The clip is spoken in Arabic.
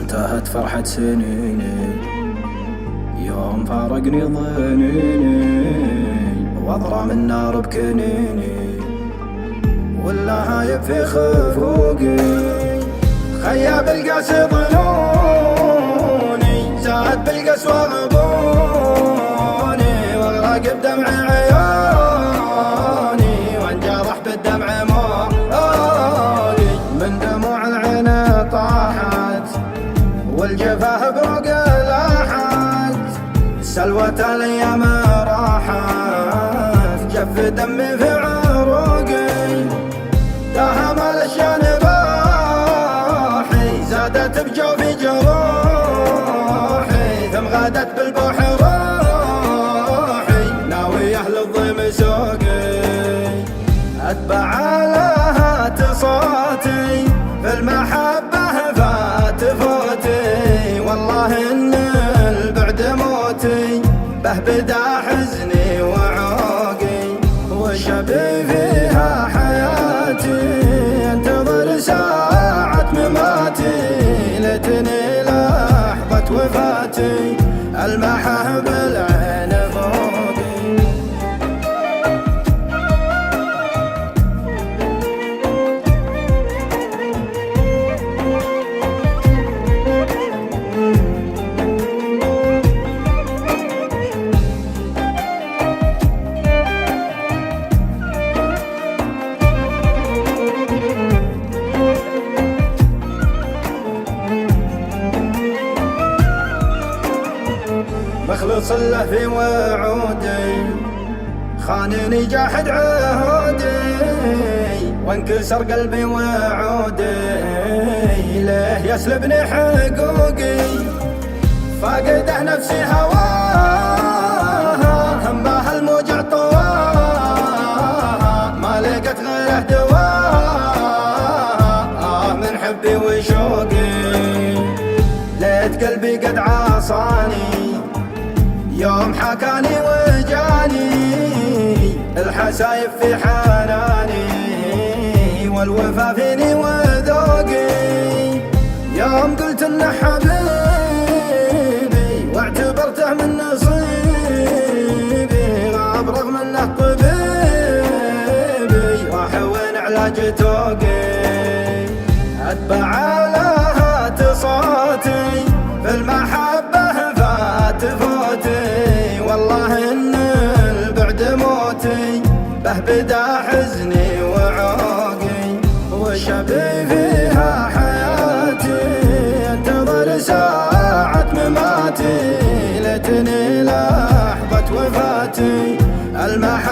انتهت فرحة سنيني يوم فارقني ظنيني، واضرم النار بكنيني ولا هايب في خفوقي. خياب القاس ظنوني، زاد بالقسوة غبوني، واغرق بدمع عيوني، وانجرح بالدمع موالي. من دموع العين طاحت والجفاه بروق لاحت، سلوة الايام راحت، جف دمي في عروقي. داهم الاشيان باحي، زادت بجوفي جروحي، ثم غادت بالبوح روحي، ناوي اهل الظلم سوقي. اتبع لهات صوتي في المحبة فات فوتي، والله ان البعد موتي، به بدا حزني وعوقي. وشبي فيها حياتي، انتظر ساعة مماتي، ليتني لحظة وفاتي، المحه بالعين فوقي. مخلص له في وعودي، خانني جاحد عهودي، وانكسر قلبي وعودي، ليه يسلبني حقوقي. فاقده نفسي هواها، هم بها الموجع طواها، ما لقت غيره دواها، من حبي وشوقي. ليت قلبي قد عصاني يوم حكاني وجاني، الحسايب في حناني، والوفا فيني وذوقي. يوم قلت انه حبيبي واعتبرته من نصيبي، غاب رغم انه طبيبي، واحول علاج توقي. اتبع لهات صوتي في المحبة فات فوتي، والله ان البعد موتي، به بدا حزني وعوقي. وشبي فيها حياتي، انتظر ساعة مماتي، ليتني لحظة وفاتي، المحه